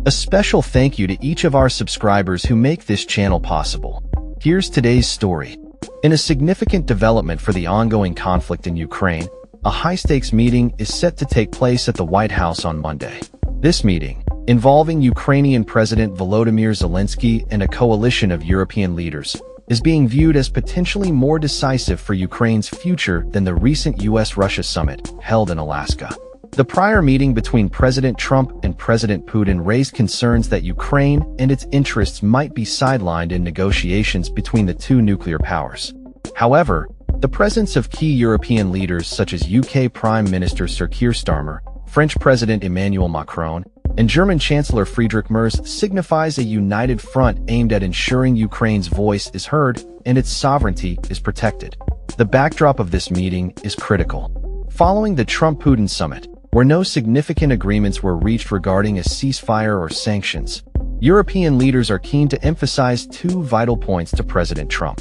A special thank you to each of our subscribers who make this channel possible. Here's today's story. In a significant development for the ongoing conflict in Ukraine, a high-stakes meeting is set to take place at the White House on Monday. This meeting, involving Ukrainian President Volodymyr Zelensky and a coalition of European leaders, is being viewed as potentially more decisive for Ukraine's future than the recent US-Russia summit held in Alaska. The prior meeting between President Trump and President Putin raised concerns that Ukraine and its interests might be sidelined in negotiations between the two nuclear powers. However, the presence of key European leaders such as UK Prime Minister Sir Keir Starmer, French President Emmanuel Macron, and German Chancellor Friedrich Merz signifies a united front aimed at ensuring Ukraine's voice is heard and its sovereignty is protected. The backdrop of this meeting is critical. Following the Trump-Putin summit, where no significant agreements were reached regarding a ceasefire or sanctions, European leaders are keen to emphasize two vital points to President Trump.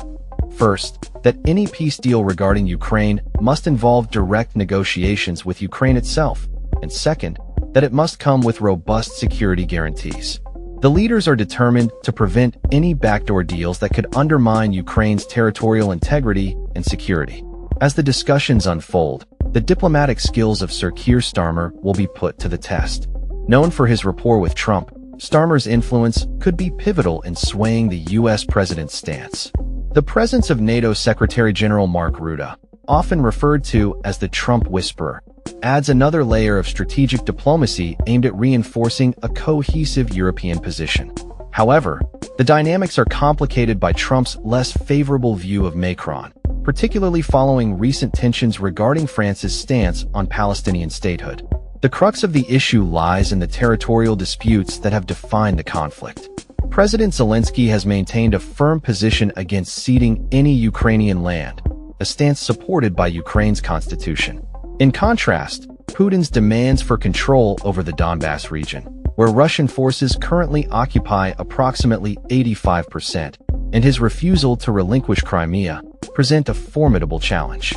First, that any peace deal regarding Ukraine must involve direct negotiations with Ukraine itself, and second, that it must come with robust security guarantees. The leaders are determined to prevent any backdoor deals that could undermine Ukraine's territorial integrity and security. As the discussions unfold, the diplomatic skills of Sir Keir Starmer will be put to the test. Known for his rapport with Trump, Starmer's influence could be pivotal in swaying the US president's stance. The presence of NATO Secretary General Mark Rutte, often referred to as the Trump Whisperer, adds another layer of strategic diplomacy aimed at reinforcing a cohesive European position. However, the dynamics are complicated by Trump's less favorable view of Macron, particularly following recent tensions regarding France's stance on Palestinian statehood. The crux of the issue lies in the territorial disputes that have defined the conflict. President Zelensky has maintained a firm position against ceding any Ukrainian land, a stance supported by Ukraine's constitution. In contrast, Putin's demands for control over the Donbass region, where Russian forces currently occupy approximately 85%, and his refusal to relinquish Crimea, present a formidable challenge.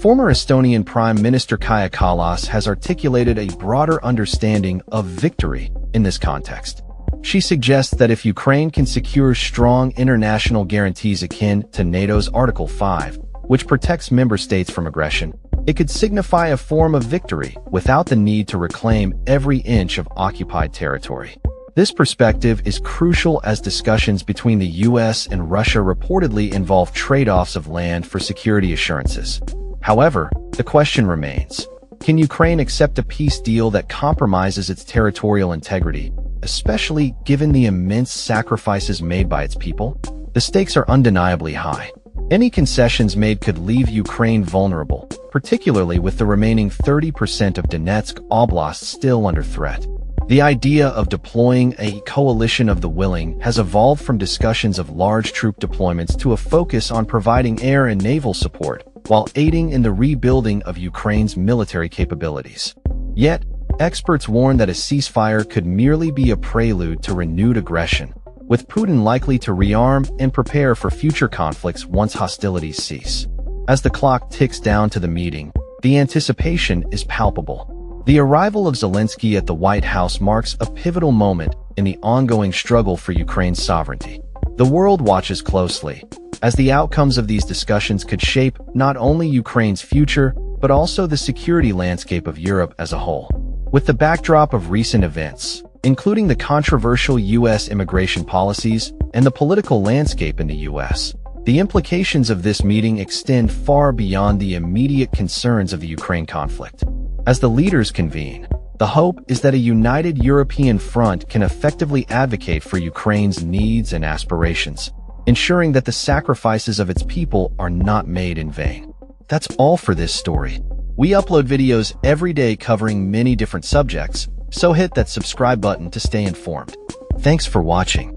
Former Estonian Prime Minister Kaja Kallas has articulated a broader understanding of victory in this context. She suggests that if Ukraine can secure strong international guarantees akin to NATO's Article 5, which protects member states from aggression, it could signify a form of victory without the need to reclaim every inch of occupied territory. This perspective is crucial as discussions between the US and Russia reportedly involve trade-offs of land for security assurances. However, the question remains, can Ukraine accept a peace deal that compromises its territorial integrity, especially given the immense sacrifices made by its people? The stakes are undeniably high. Any concessions made could leave Ukraine vulnerable, particularly with the remaining 30% of Donetsk Oblast still under threat. The idea of deploying a coalition of the willing has evolved from discussions of large troop deployments to a focus on providing air and naval support, while aiding in the rebuilding of Ukraine's military capabilities. Yet, experts warn that a ceasefire could merely be a prelude to renewed aggression, with Putin likely to rearm and prepare for future conflicts once hostilities cease. As the clock ticks down to the meeting, the anticipation is palpable. The arrival of Zelensky at the White House marks a pivotal moment in the ongoing struggle for Ukraine's sovereignty. The world watches closely, as the outcomes of these discussions could shape not only Ukraine's future, but also the security landscape of Europe as a whole. With the backdrop of recent events, including the controversial US immigration policies and the political landscape in the US, the implications of this meeting extend far beyond the immediate concerns of the Ukraine conflict. As the leaders convene, the hope is that a united European front can effectively advocate for Ukraine's needs and aspirations, ensuring that the sacrifices of its people are not made in vain. That's all for this story. We upload videos every day covering many different subjects, so hit that subscribe button to stay informed. Thanks for watching.